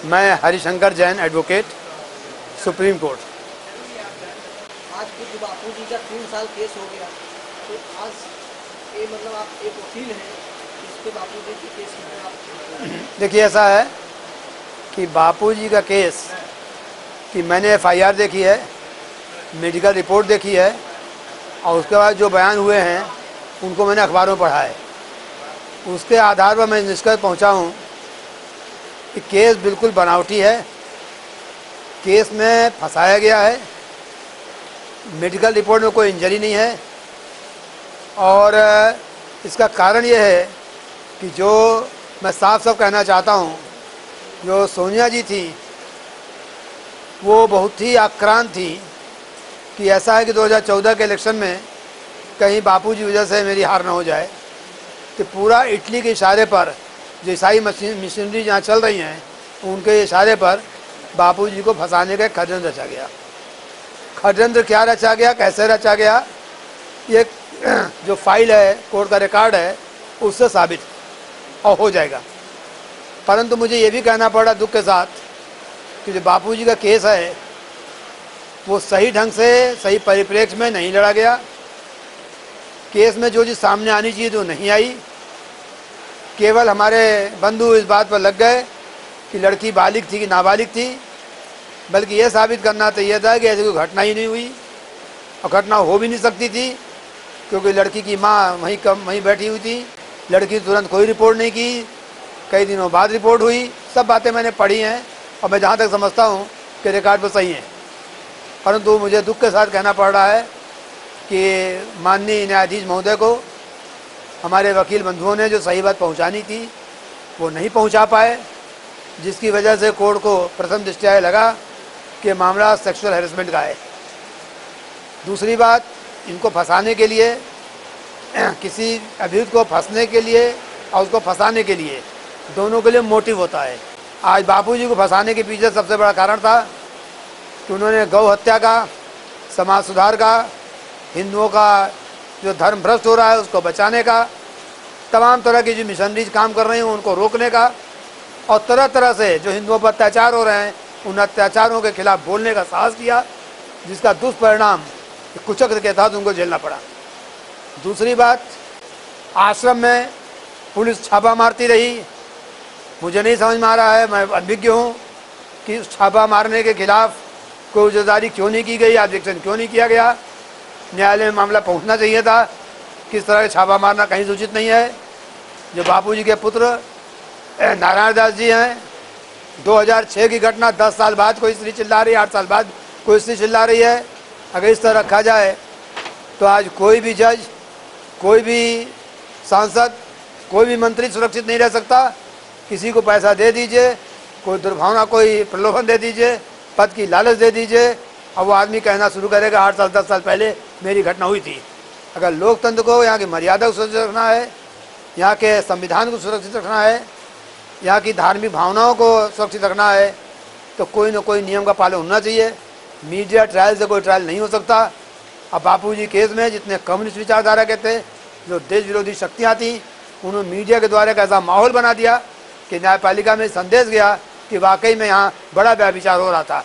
मैं Harishankar Jain, advocate, supreme court. आज पूज्य बापू जी का 3 साल केस हो गया, तो आज ये मतलब आप एक वकील हैं, इस पे बापू जी के केस में आप देखिए, ऐसा है कि बापू जी का केस कि मैंने एफआईआर देखी है, मेडिकल रिपोर्ट देखी है और उसके बाद जो बयान हुए हैं उनको मैंने अखबारों में पढ़ा है। उसके आधार पर मैं निष्कर्ष पहुंचा हूं कि केस बिल्कुल बनावटी है, केस में फंसाया गया है, मेडिकल रिपोर्ट में कोई इंजरी नहीं है। और इसका कारण ये है कि जो मैं साफ साफ कहना चाहता हूं, जो सोनिया जी थी वो बहुत ही आक्रांत थी कि ऐसा है कि 2014 के इलेक्शन में कहीं बापू जी वजह से मेरी हार ना हो जाए, कि पूरा इटली के इशारे पर जो ईसाई मिशनरी जहाँ चल रही हैं उनके इशारे पर बापू जी को फंसाने का षड्यंत्र रचा गया। षड्यंत्र क्या रचा गया, कैसे रचा गया, ये जो फाइल है, कोर्ट का रिकॉर्ड है, उससे साबित और हो जाएगा। परंतु मुझे ये भी कहना पड़ा दुख के साथ कि जो बापू जी का केस है वो सही ढंग से, सही परिप्रेक्ष्य में नहीं लड़ा गया। केस में जो चीज़ सामने आनी चाहिए तो नहीं आई। केवल हमारे बंधु इस बात पर लग गए कि लड़की बालिग थी कि नाबालिग थी, बल्कि ये साबित करना चाहिए था कि ऐसी कोई घटना ही नहीं हुई और घटना हो भी नहीं सकती थी, क्योंकि लड़की की माँ वहीं बैठी हुई थी। लड़की तुरंत कोई रिपोर्ट नहीं की, कई दिनों बाद रिपोर्ट हुई। सब बातें मैंने पढ़ी हैं और मैं जहाँ तक समझता हूँ कि रिकॉर्ड पर सही है। परंतु मुझे दुख के साथ कहना पड़ रहा है कि माननीय न्यायाधीश महोदय को हमारे वकील बंधुओं ने जो सही बात पहुंचानी थी वो नहीं पहुंचा पाए, जिसकी वजह से कोर्ट को प्रथम दृष्टया लगा कि मामला सेक्सुअल हैरेसमेंट का है। दूसरी बात, इनको फंसाने के लिए, किसी अभियुक्त को फंसने के लिए और उसको फंसाने के लिए, दोनों के लिए मोटिव होता है। आज बापूजी को फंसाने के पीछे सबसे बड़ा कारण था कि उन्होंने गौ हत्या का, समाज सुधार का, हिंदुओं का जो धर्म भ्रष्ट हो रहा है उसको बचाने का, तमाम तरह की जो मिशनरीज काम कर रही हैं उनको रोकने का, और तरह तरह से जो हिंदुओं पर अत्याचार हो रहे हैं उन अत्याचारों के खिलाफ बोलने का साहस किया, जिसका दुष्परिणाम कुचक्र के तहत उनको झेलना पड़ा। दूसरी बात, आश्रम में पुलिस छापा मारती रही। मुझे नहीं समझ में आ रहा है, मैं अभिज्ञ हूँ कि छापा मारने के खिलाफ कोई जिम्मेदारी क्यों नहीं की गई, ऑब्जेक्शन क्यों नहीं किया गया। न्यायालय में मामला पहुंचना चाहिए था। किस तरह का छापा मारना कहीं सूचित नहीं है। जो बापूजी के पुत्र नारायण दास जी हैं, 2006 की घटना, 10 साल बाद कोई स्त्री चिल्ला रही है, 8 साल बाद कोई स्त्री चिल्ला रही है। अगर इस तरह रखा जाए तो आज कोई भी जज, कोई भी सांसद, कोई भी मंत्री सुरक्षित नहीं रह सकता। किसी को पैसा दे दीजिए, कोई दुर्भावना, कोई प्रलोभन दे दीजिए, पद की लालच दे दीजिए और वो आदमी कहना शुरू करेगा 8 साल 10 साल पहले मेरी घटना हुई थी। अगर लोकतंत्र को, यहाँ की मर्यादा को सुरक्षित रखना है, यहाँ के संविधान को सुरक्षित रखना है, यहाँ की धार्मिक भावनाओं को सुरक्षित रखना है, तो कोई न कोई नियम का पालन होना चाहिए। मीडिया ट्रायल से कोई ट्रायल नहीं हो सकता। अब बापूजी केस में जितने कम्युनिस्ट विचारधारा के थे, जो देश विरोधी शक्तियाँ थीं, उन्होंने मीडिया के द्वारा एक ऐसा माहौल बना दिया कि न्यायपालिका में संदेश गया कि वाकई में यहाँ बड़ा व्यभिचार हो रहा था।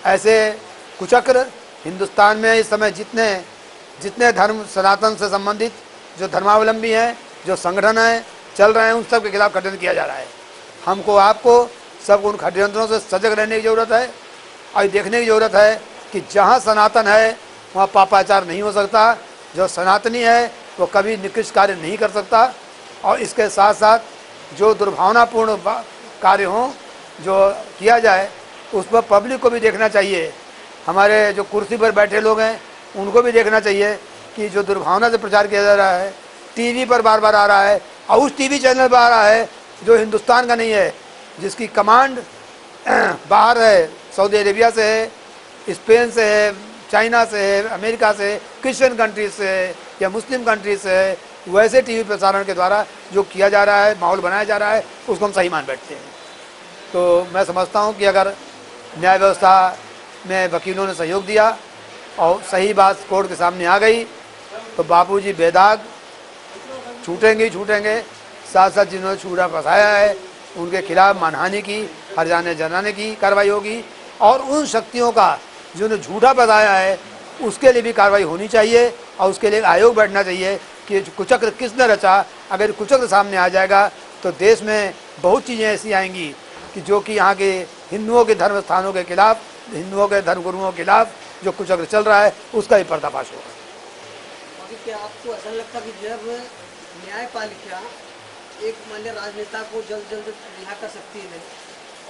ऐसे कुचक्र हिंदुस्तान में इस समय जितने धर्म सनातन से संबंधित जो धर्मावलंबी हैं, जो संगठन हैं, चल रहे हैं, उन सब के खिलाफ षड्यंत्र किया जा रहा है। हमको, आपको सबको उन षड्यंत्रों से सजग रहने की ज़रूरत है और देखने की ज़रूरत है कि जहाँ सनातन है वहाँ पापाचार नहीं हो सकता। जो सनातनी है वो कभी निकृष्ट कार्य नहीं कर सकता। और इसके साथ साथ जो दुर्भावनापूर्ण कार्य हों जो किया जाए, उस पर पब्लिक को भी देखना चाहिए। हमारे जो कुर्सी पर बैठे लोग हैं उनको भी देखना चाहिए कि जो दुर्भावना से प्रचार किया जा रहा है, टीवी पर बार बार आ रहा है और उस टीवी चैनल पर आ रहा है जो हिंदुस्तान का नहीं है, जिसकी कमांड बाहर है, सऊदी अरेबिया से है, स्पेन से है, चाइना से है, अमेरिका से, क्रिश्चियन कंट्रीज से है या मुस्लिम कंट्रीज से है, वैसे टीवी प्रसारण के द्वारा जो किया जा रहा है, माहौल बनाया जा रहा है, उसको हम सही मान बैठते हैं। तो मैं समझता हूँ कि अगर न्याय व्यवस्था में वकीलों ने सहयोग दिया और सही बात कोर्ट के सामने आ गई तो बापूजी बेदाग छूटेंगे। साथ साथ जिन्होंने छूटा फंसाया है उनके खिलाफ मानहानि की हर्जाने जनाने की कार्रवाई होगी, और उन शक्तियों का जिन्होंने झूठा बताया है उसके लिए भी कार्रवाई होनी चाहिए, और उसके लिए आयोग बैठना चाहिए कि कुचक्र किसने रचा। अगर कुचक्र सामने आ जाएगा तो देश में बहुत चीज़ें ऐसी आएंगी कि जो कि यहाँ के हिंदुओं के धर्म स्थानों के खिलाफ, हिंदुओं के धर्मगुरुओं के खिलाफ जो कुचक्र चल रहा है उसका भी पर्दाफाश होगा। अभी क्या आपको ऐसा लगता कि जब न्यायपालिका एक मान्य राजनेता को जल्द जल्द रिहा कर सकती है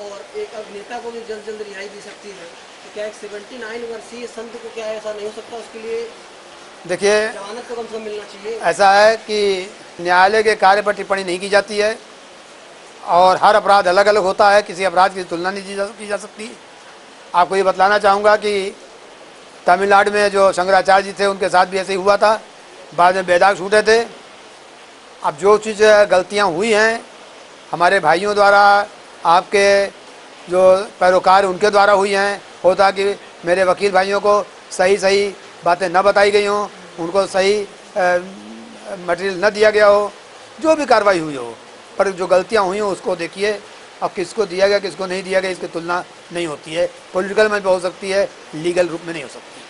और एक अभिनेता को भी जल्द जल्द रिहाई दी सकती है, तो क्या एक 79 वर्षीय संत को क्या ऐसा नहीं हो सकता? उसके लिए देखिए, जमानत तो कम से कम मिलना चाहिए। ऐसा है कि न्यायालय के कार्य पर टिप्पणी नहीं की जाती है, और हर अपराध अलग अलग होता है, किसी अपराध की तुलना नहीं की जा सकती। आपको ये बतलाना चाहूँगा कि तमिलनाडु में जो शंकराचार्य जी थे उनके साथ भी ऐसे ही हुआ था, बाद में बेदाग छूटे थे। अब जो चीज़ गलतियाँ हुई हैं हमारे भाइयों द्वारा, आपके जो पैरोकार उनके द्वारा हुई हैं, होता कि मेरे वकील भाइयों को सही सही बातें न बताई गई हों, उनको सही मटेरियल न दिया गया हो, जो भी कार्रवाई हुई हो, पर जो गलतियां हुई हैं उसको देखिए। अब किसको दिया गया किसको नहीं दिया गया इसकी तुलना नहीं होती है, पॉलिटिकल में भी हो सकती है, लीगल रूप में नहीं हो सकती।